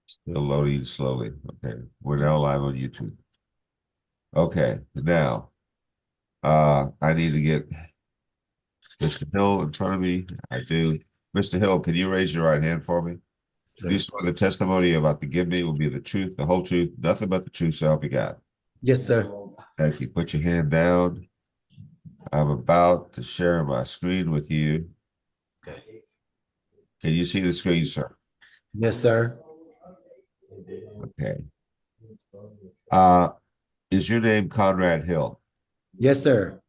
Still loading slowly. Okay, we're now live on YouTube. Okay, now I need to get Mr. Hill in front of me. I do. Mr. Hill, can you raise your right hand for me? Sir. You swear the testimony you're about to give me will be the truth, the whole truth, nothing but the truth, so help you God. Yes, sir. Thank you. Put your hand down. I'm about to share my screen with you. Okay. Can you see the screen, sir? Yes, sir. Okay. Is your name Conrad Hill? Yes, sir.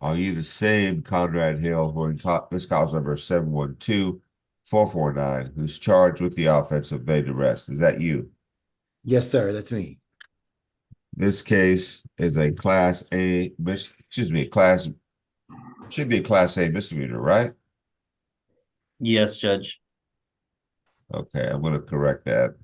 Are you the same Conrad Hill who in this cause number 712-449, who's charged with the offense of evade arrest? Is that you? Yes, sir. That's me. This case is a class A, class, should be a class A misdemeanor, right? Yes, Judge. Okay, I'm going to correct that.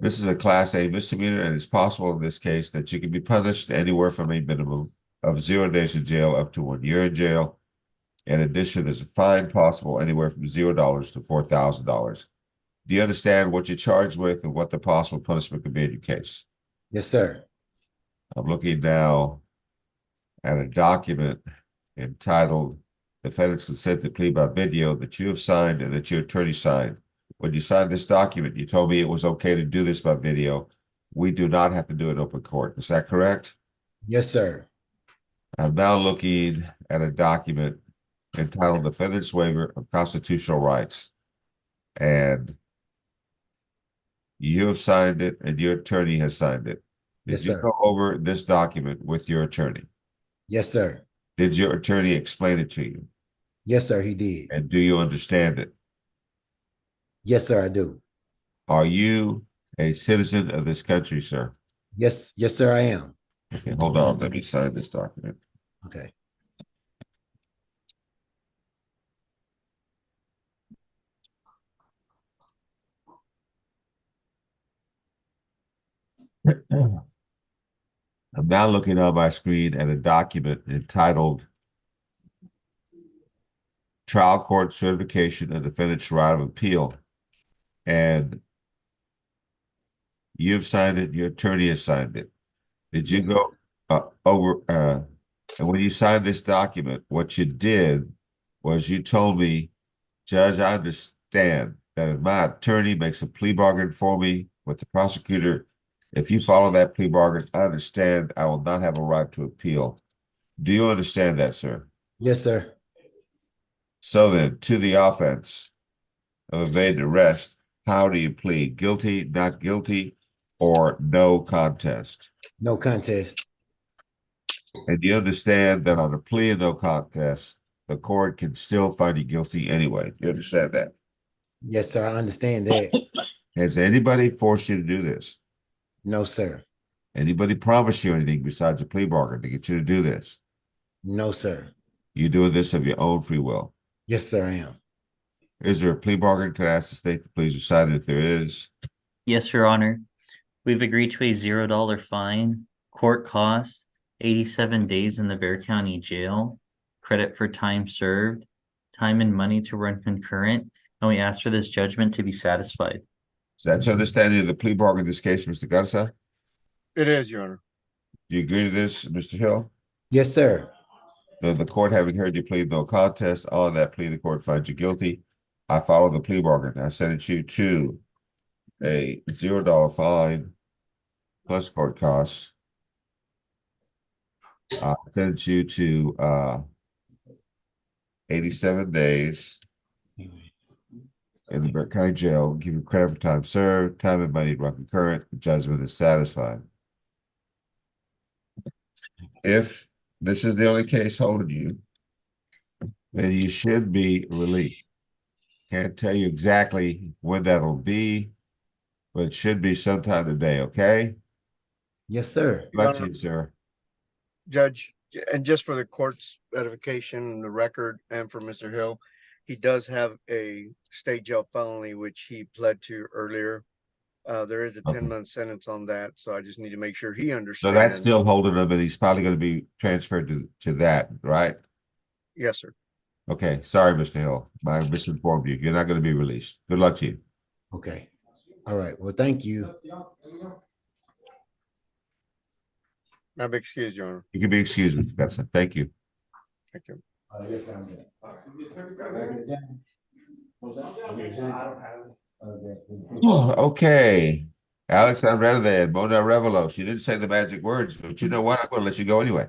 This is a class A misdemeanor, and it's possible in this case that you can be punished anywhere from a minimum of 0 days in jail up to 1 year in jail. In addition, there's a fine possible anywhere from $0 to $4,000. Do you understand what you're charged with and what the possible punishment could be in your case? Yes, sir. I'm looking now at a document entitled Defendant's Consent to Plea by Video that you have signed and that your attorney signed. When you signed this document, you told me it was okay to do this by video. We do not have to do it in open court. Is that correct? Yes, sir. I'm now looking at a document entitled Defendant's Waiver of Constitutional Rights. And you have signed it and your attorney has signed it. Did Yes, you sir. go over this document with your attorney? Yes, sir. Did your attorney explain it to you? Yes, sir. He did. And do you understand it? Yes, sir. I do. Are you a citizen of this country, sir? Yes. Yes, sir. I am. Okay, hold on. Let me sign this document. Okay. I'm now looking on my screen at a document entitled Trial Court Certification of Defendant's Right of Appeal. And you've signed it, your attorney has signed it. Did you go over, and when you signed this document, what you did was you told me, Judge, I understand that if my attorney makes a plea bargain for me with the prosecutor, if you follow that plea bargain, I understand I will not have a right to appeal. Do you understand that, sir? Yes, sir. So then, to the offense of evading arrest, how do you plead? Guilty, not guilty, or no contest? No contest. And you understand that on a plea of no contest, the court can still find you guilty anyway. You understand that? Yes, sir. I understand that. Has anybody forced you to do this? No, sir. Anybody promised you anything besides a plea bargain to get you to do this? No, sir. You doing this of your own free will? Yes, sir. I am. Is there a plea bargain? Can I ask the state to please recite it if there is? Yes, Your Honor. We've agreed to a $0 fine, court costs, 87 days in the Bexar County Jail, credit for time served, time and money to run concurrent, and we ask for this judgment to be satisfied. Is that your understanding of the plea bargain in this case, Mr. Garza? It is, Your Honor. Do you agree to this, Mr. Hill? Yes, sir. The court, having heard you plead no contest, on that plea, the court finds you guilty. I follow the plea bargain. I sentence you to a $0 fine plus court costs. I sentence you to 87 days in the Bexar County Jail, give you credit for time served, time and money to run concurrent, the judgment is satisfied. If this is the only case holding you, then you should be released. Can't tell you exactly when that'll be, but it should be sometime today, okay? Yes, sir. Bless you, sir. Judge, and just for the court's edification and the record and for Mr. Hill, he does have a state jail felony, which he pled to earlier. There is a Okay. 10-month sentence on that, so I just need to make sure he So understands. that's still holding him, and he's probably going to be transferred to that, right? Yes, sir. Okay, sorry, Mr. Hill. I misinformed you. You're not gonna be released. Good luck to you. Okay. All right. Well, thank you. I'm excused, Your Honor. You can be excused, Mr. Benson. Thank you. Thank you. Yes, sir. Okay. Alex Andrade, Mona Revelo. She didn't say the magic words, but you know what? I'm gonna let you go anyway.